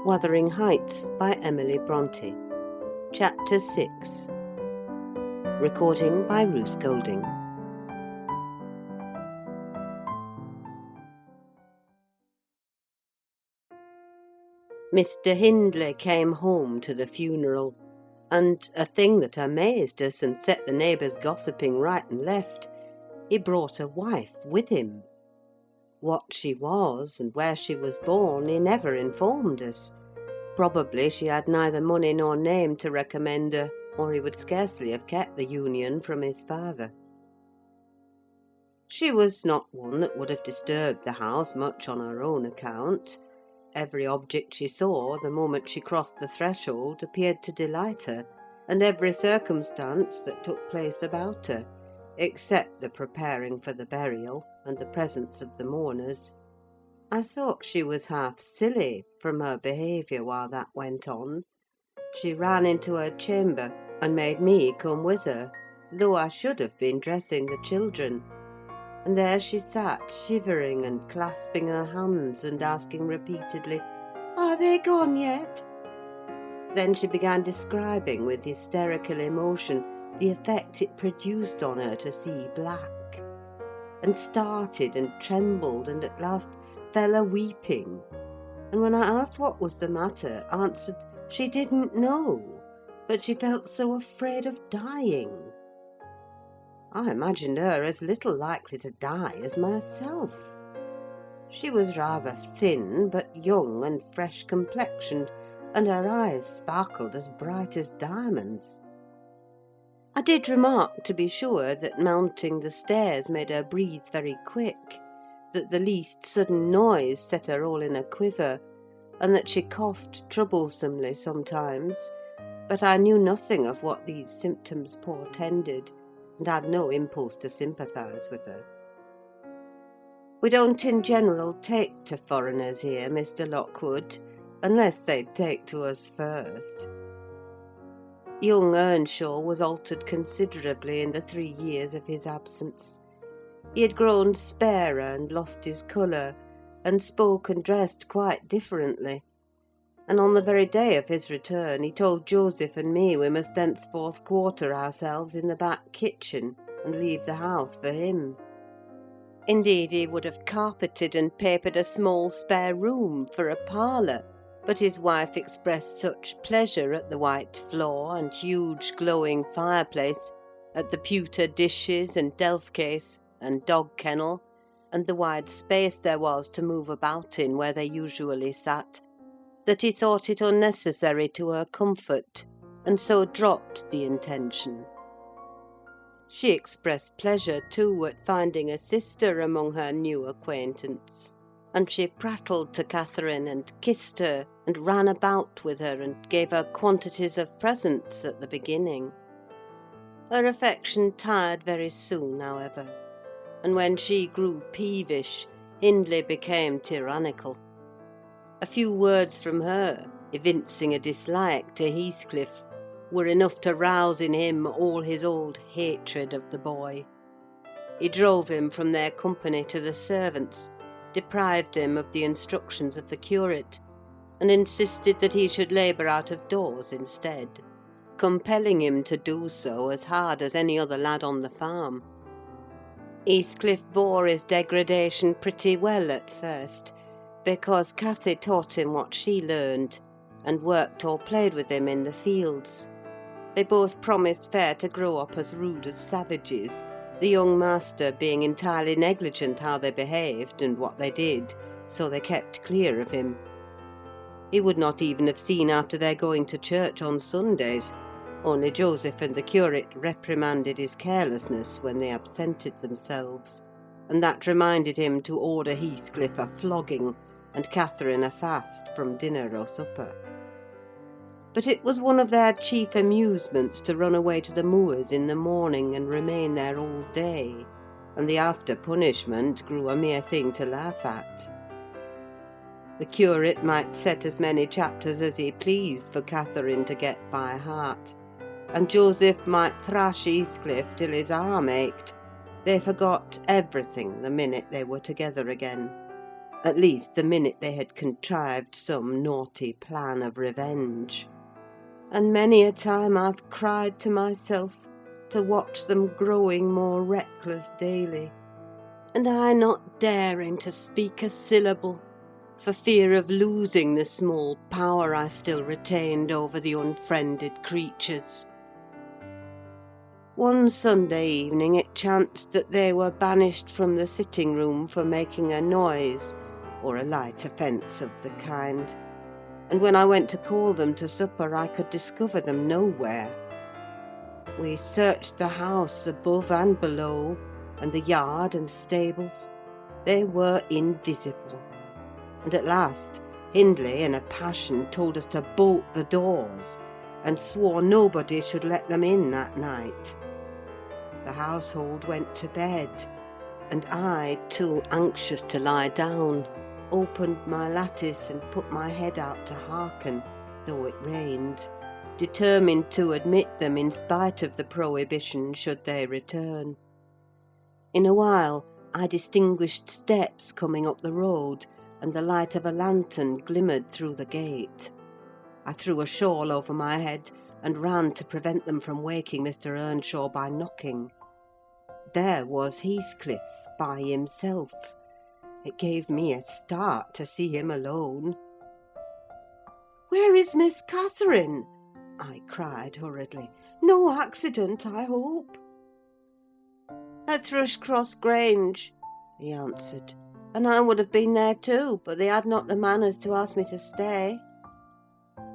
Wuthering Heights by Emily Brontë. Chapter 6. Recording by Ruth Golding. Mr. Hindley came home to the funeral, and, a thing that amazed us and set the neighbours gossiping right and left, he brought a wife with him. What she was, and where she was born, he never informed us. Probably she had neither money nor name to recommend her, or he would scarcely have kept the union from his father. She was not one that would have disturbed the house much on her own account. Every object she saw, the moment she crossed the threshold, appeared to delight her, and every circumstance that took place about her, except the preparing for the burial and the presence of the mourners. I thought she was half silly from her behaviour while that went on. She ran into her chamber and made me come with her, though I should have been dressing the children. And there she sat, shivering and clasping her hands and asking repeatedly, "Are they gone yet?" Then she began describing with hysterical emotion the effect it produced on her to see black, and started and trembled, and at last fell a-weeping, and when I asked what was the matter, answered she didn't know, but she felt so afraid of dying. I imagined her as little likely to die as myself. She was rather thin, but young and fresh-complexioned, and her eyes sparkled as bright as diamonds. I did remark, to be sure, that mounting the stairs made her breathe very quick, that the least sudden noise set her all in a quiver, and that she coughed troublesomely sometimes, but I knew nothing of what these symptoms portended, and had no impulse to sympathise with her. "We don't in general take to foreigners here, Mr. Lockwood, unless they take to us first." Young Earnshaw was altered considerably in the 3 years of his absence. He had grown sparer and lost his colour, and spoke and dressed quite differently; and on the very day of his return he told Joseph and me we must thenceforth quarter ourselves in the back kitchen, and leave the house for him. Indeed, he would have carpeted and papered a small spare room for a parlour, but his wife expressed such pleasure at the white floor and huge glowing fireplace, at the pewter dishes and delf case and dog kennel, and the wide space there was to move about in where they usually sat, that he thought it unnecessary to her comfort, and so dropped the intention. She expressed pleasure, too, at finding a sister among her new acquaintance, and she prattled to Catherine, and kissed her, and ran about with her, and gave her quantities of presents at the beginning. Her affection tired very soon, however, and when she grew peevish, Hindley became tyrannical. A few words from her, evincing a dislike to Heathcliff, were enough to rouse in him all his old hatred of the boy. He drove him from their company to the servants, deprived him of the instructions of the curate, and insisted that he should labour out of doors instead, compelling him to do so as hard as any other lad on the farm. Heathcliff bore his degradation pretty well at first, because Cathy taught him what she learned, and worked or played with him in the fields. They both promised fair to grow up as rude as savages, the young master being entirely negligent how they behaved and what they did, so they kept clear of him. He would not even have seen after their going to church on Sundays, only Joseph and the curate reprimanded his carelessness when they absented themselves, and that reminded him to order Heathcliff a flogging, and Catherine a fast from dinner or supper. But it was one of their chief amusements to run away to the moors in the morning and remain there all day, and the after punishment grew a mere thing to laugh at. The curate might set as many chapters as he pleased for Catherine to get by heart, and Joseph might thrash Heathcliff till his arm ached. They forgot everything the minute they were together again. at least the minute they had contrived some naughty plan of revenge. And many a time I've cried to myself to watch them growing more reckless daily, and I not daring to speak a syllable, for fear of losing the small power I still retained over the unfriended creatures. One Sunday evening it chanced that they were banished from the sitting-room for making a noise, or a light offence of the kind, and when I went to call them to supper I could discover them nowhere. We searched the house above and below, and the yard and stables. They were invisible, and at last Hindley, in a passion, told us to bolt the doors, and swore nobody should let them in that night. The household went to bed, and I, too anxious to lie down, opened my lattice and put my head out to hearken, though it rained, determined to admit them in spite of the prohibition should they return. In a while I distinguished steps coming up the road, and the light of a lantern glimmered through the gate. I threw a shawl over my head and ran to prevent them from waking Mr. Earnshaw by knocking. There was Heathcliff by himself. It gave me a start to see him alone. "Where is Miss Catherine?" I cried hurriedly. "No accident, I hope?" "At Thrushcross Grange," he answered, "and I would have been there too, but they had not the manners to ask me to stay."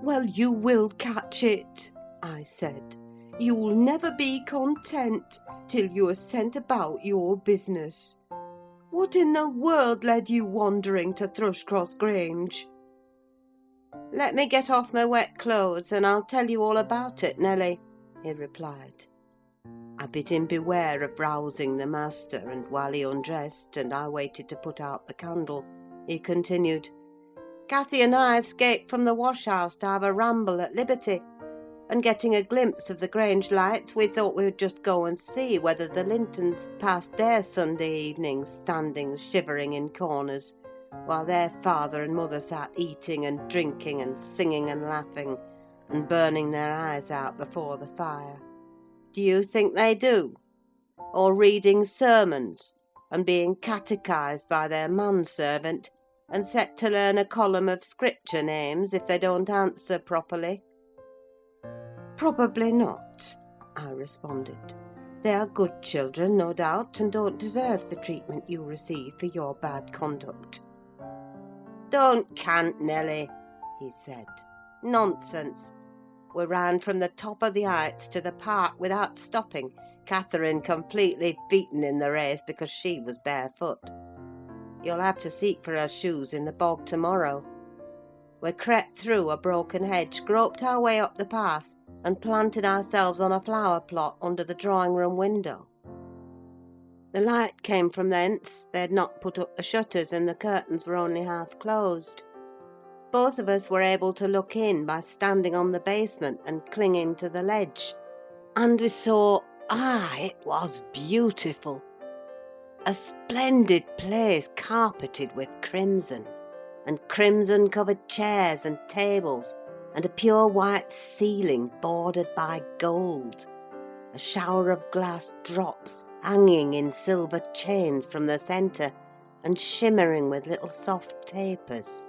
"Well, you will catch it," I said. "You'll never be content till you are sent about your business. What in the world led you wandering to Thrushcross Grange?" "Let me get off my wet clothes, and I'll tell you all about it, Nelly," he replied. I bid him beware of rousing the master, and while he undressed, and I waited to put out the candle, he continued: "Cathy and I escaped from the wash-house to have a ramble at liberty, and getting a glimpse of the Grange lights, we thought we would just go and see whether the Lintons passed their Sunday evenings standing shivering in corners, while their father and mother sat eating and drinking and singing and laughing, and burning their eyes out before the fire. Do you think they do? Or reading sermons, and being catechised by their manservant, and set to learn a column of Scripture names if they don't answer properly?" "Probably not," I responded. "They are good children, no doubt, and don't deserve the treatment you receive for your bad conduct." "Don't cant, Nelly," he said. "Nonsense! We ran from the top of the Heights to the park without stopping, Catherine completely beaten in the race because she was barefoot. You'll have to seek for her shoes in the bog to-morrow. We crept through a broken hedge, groped our way up the path, and planted ourselves on a flower plot under the drawing-room window. The light came from thence. They had not put up the shutters, and the curtains were only half closed. Both of us were able to look in by standing on the basement and clinging to the ledge, and we saw, it was beautiful! A splendid place carpeted with crimson, and crimson-covered chairs and tables, and a pure white ceiling bordered by gold, a shower of glass drops hanging in silver chains from the centre, and shimmering with little soft tapers.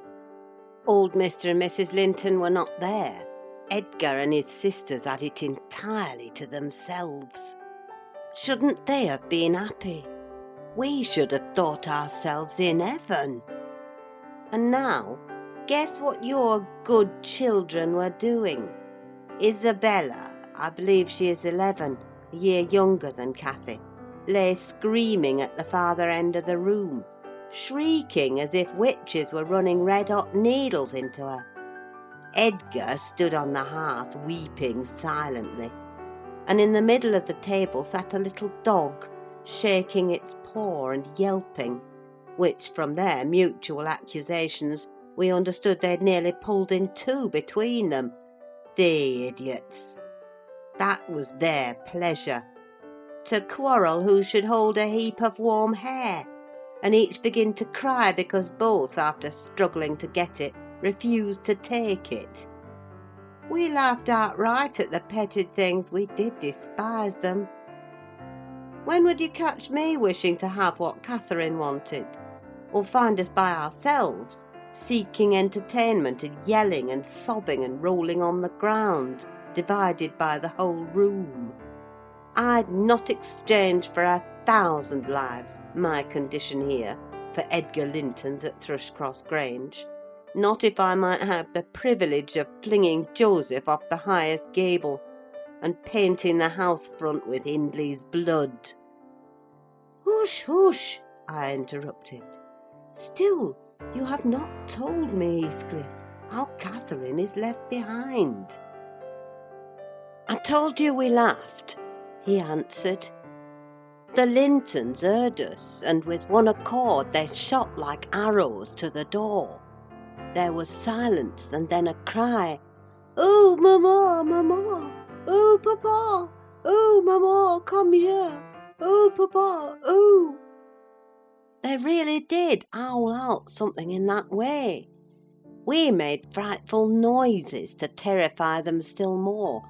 Old Mr. and Mrs. Linton were not there. Edgar and his sisters had it entirely to themselves. Shouldn't they have been happy? We should have thought ourselves in heaven. And now, guess what your good children were doing? Isabella, I believe she is 11, a year younger than Cathy, lay screaming at the farther end of the room, shrieking as if witches were running red-hot needles into her. Edgar stood on the hearth weeping silently, and in the middle of the table sat a little dog, shaking its paw and yelping, which, from their mutual accusations, we understood they'd nearly pulled in two between them. The idiots! That was their pleasure. To quarrel who should hold a heap of warm hair, and each begin to cry because both, after struggling to get it, refused to take it. We laughed outright at the petted things, we did despise them. When would you catch me wishing to have what Catherine wanted? Or find us by ourselves, seeking entertainment and yelling and sobbing and rolling on the ground, divided by the whole room? I'd not exchange for 1,000 lives my condition here for Edgar Linton's at Thrushcross Grange. Not if I might have the privilege of flinging Joseph off the highest gable, and painting the house front with Hindley's blood. Hush, hush, I interrupted. Still, you have not told me, Heathcliff, how Catherine is left behind. I told you we laughed, he answered. The Lintons heard us, and with one accord they shot like arrows to the door. There was silence, and then a cry, "Oh, mamma, mamma! Oh, papa! Oh, mamma, come here! Oh, papa, oh!" They really did howl out something in that way. We made frightful noises to terrify them still more,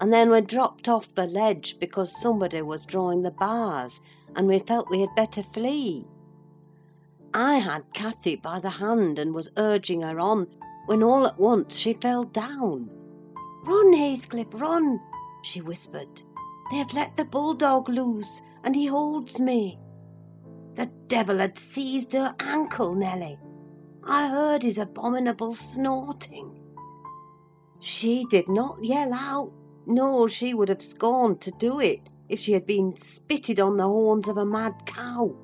and then we dropped off the ledge because somebody was drawing the bars, and we felt we had better flee. I had Cathy by the hand and was urging her on, when all at once she fell down. "Run, Heathcliff, run!" she whispered. "They have let the bulldog loose, and he holds me." The devil had seized her ankle, Nelly. I heard his abominable snorting. She did not yell out. No, she would have scorned to do it if she had been spitted on the horns of a mad cow.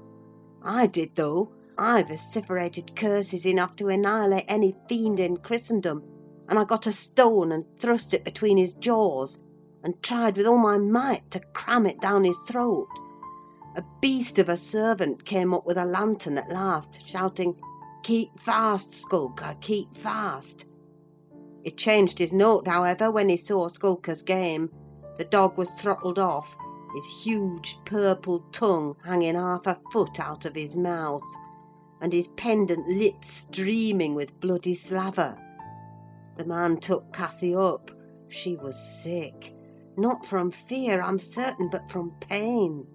I did, though. I vociferated curses enough to annihilate any fiend in Christendom, and I got a stone and thrust it between his jaws, and tried with all my might to cram it down his throat. A beast of a servant came up with a lantern at last, shouting, "Keep fast, Skulker, keep fast!" He changed his note, however, when he saw Skulker's game. The dog was throttled off, his huge purple tongue hanging half a foot out of his mouth, and his pendant lips streaming with bloody slaver. The man took Cathy up. She was sick. Not from fear, I'm certain, but from pain.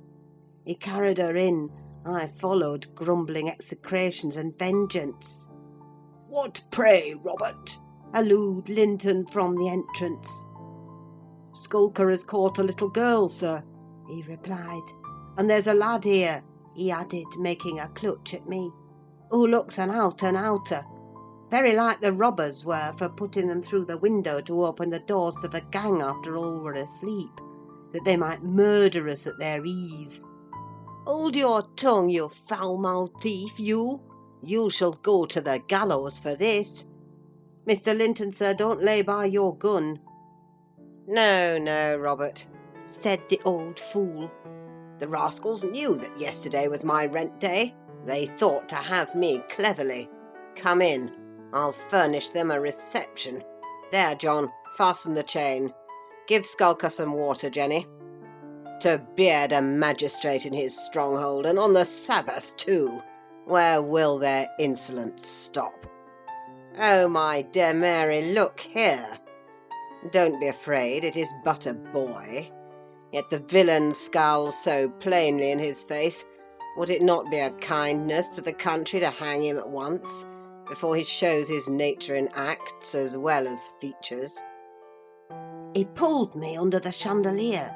He carried her in. I followed, grumbling execrations and vengeance. "What pray, Robert?" hallooed Linton from the entrance. "Skulker has caught a little girl, sir," he replied. "And there's a lad here," he added, making a clutch at me, "who looks an out-and-outer. Very like the robbers were for putting them through the window to open the doors to the gang after all were asleep, that they might murder us at their ease. Hold your tongue, you foul-mouthed thief, you! You shall go to the gallows for this. Mr. Linton, sir, don't lay by your gun." "No, no, Robert," said the old fool. "The rascals knew that yesterday was my rent day. They thought to have me cleverly. Come in. I'll furnish them a reception. There, John, fasten the chain. Give Skulker some water, Jenny. To beard a magistrate in his stronghold, and on the Sabbath too! Where will their insolence stop? Oh, my dear Mary, look here! Don't be afraid, it is but a boy. Yet the villain scowls so plainly in his face. Would it not be a kindness to the country to hang him at once, before he shows his nature in acts as well as features?" He pulled me under the chandelier,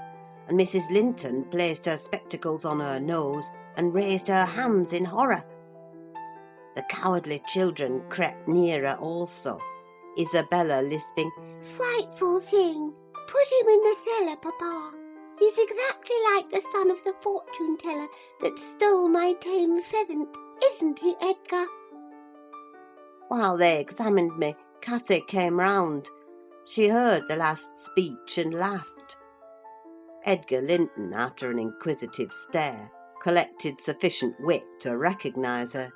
and Mrs. Linton placed her spectacles on her nose and raised her hands in horror. The cowardly children crept nearer also, Isabella lisping, "Frightful thing! Put him in the cellar, papa. He's exactly like the son of the fortune-teller that stole my tame pheasant, isn't he, Edgar?" While they examined me, Cathy came round. She heard the last speech and laughed. Edgar Linton, after an inquisitive stare, collected sufficient wit to recognise her.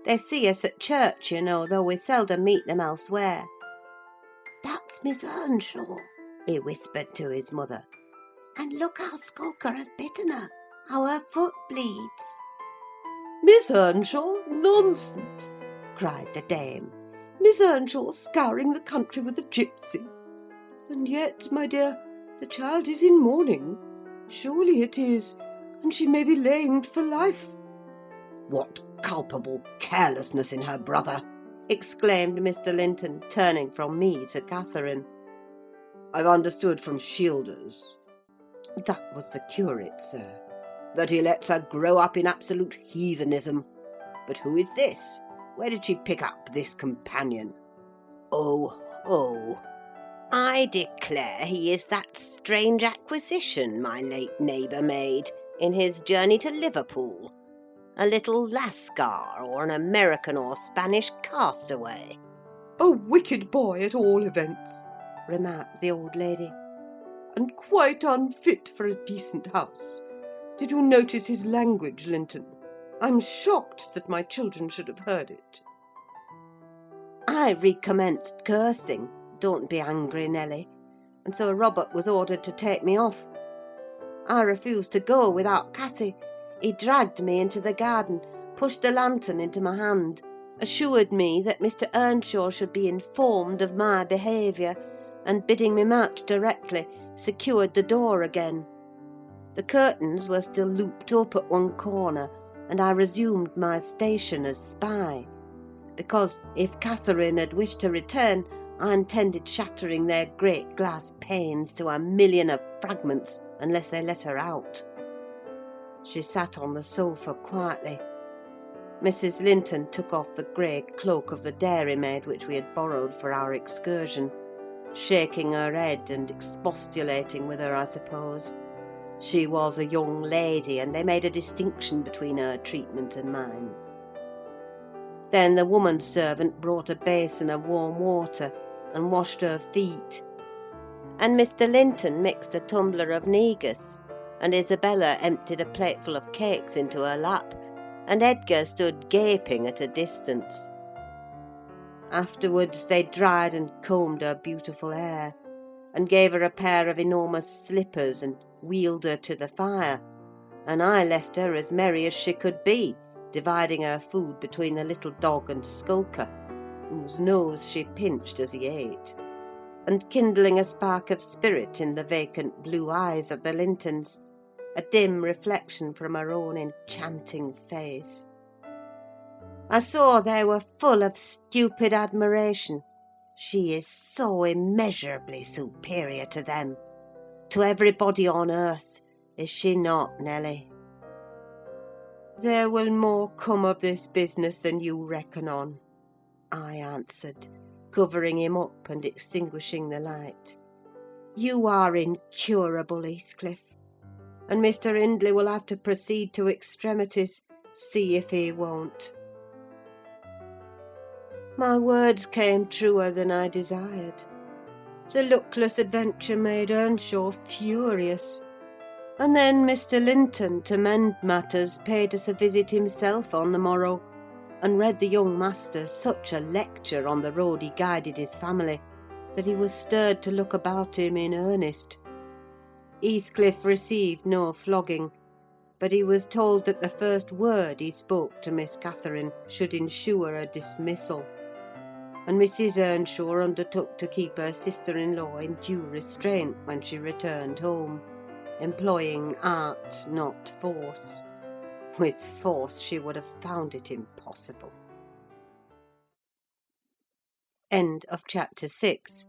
They see us at church, you know, though we seldom meet them elsewhere. "That's Miss Earnshaw," he whispered to his mother. "And look how Skulker has bitten her, how her foot bleeds." "Miss Earnshaw, nonsense!" cried the dame. "Miss Earnshaw scouring the country with a gipsy! And yet, my dear, the child is in mourning. Surely it is, and she may be lamed for life." "What culpable carelessness in her brother!" exclaimed Mr. Linton, turning from me to Catherine. "I've understood from Shielders," that was the curate, sir, "that he lets her grow up in absolute heathenism. But who is this? Where did she pick up this companion?" "Oh, oh! I declare he is that strange acquisition my late neighbour made in his journey to Liverpool. A little Lascar, or an American or Spanish castaway." "A wicked boy, at all events," remarked the old lady. "and quite unfit for a decent house. Did you notice his language, Linton? I'm shocked that my children should have heard it." I recommenced cursing, don't be angry, Nelly, and so Robert was ordered to take me off. I refused to go without Cathy. He dragged me into the garden, pushed a lantern into my hand, assured me that Mr. Earnshaw should be informed of my behaviour, and bidding me march directly, secured the door again. The curtains were still looped up at one corner, and I resumed my station as spy, because if Catherine had wished to return, I intended shattering their great glass panes to a million of fragments unless they let her out. She sat on the sofa quietly. Mrs. Linton took off the grey cloak of the dairymaid which we had borrowed for our excursion, shaking her head and expostulating with her, I suppose. She was a young lady, and they made a distinction between her treatment and mine. Then the woman servant brought a basin of warm water and washed her feet, and Mr. Linton mixed a tumbler of negus, and Isabella emptied a plateful of cakes into her lap, and Edgar stood gaping at a distance. Afterwards they dried and combed her beautiful hair, and gave her a pair of enormous slippers, and wheeled her to the fire, and I left her as merry as she could be, dividing her food between the little dog and Skulker, whose nose she pinched as he ate, and kindling a spark of spirit in the vacant blue eyes of the Lintons, a dim reflection from her own enchanting face. I saw they were full of stupid admiration. She is so immeasurably superior to them, to everybody on earth, is she not, Nelly? "There will more come of this business than you reckon on," I answered, covering him up and extinguishing the light. "You are incurable, Heathcliff, and Mr. Hindley will have to proceed to extremities, see if he won't." My words came truer than I desired. The luckless adventure made Earnshaw furious, and then Mr. Linton, to mend matters, paid us a visit himself on the morrow, and read the young master such a lecture on the road he guided his family, that he was stirred to look about him in earnest. Heathcliff received no flogging, but he was told that the first word he spoke to Miss Catherine should ensure a dismissal, and Mrs. Earnshaw undertook to keep her sister-in-law in due restraint when she returned home, employing art, not force. With force she would have found it impossible. End of chapter 6.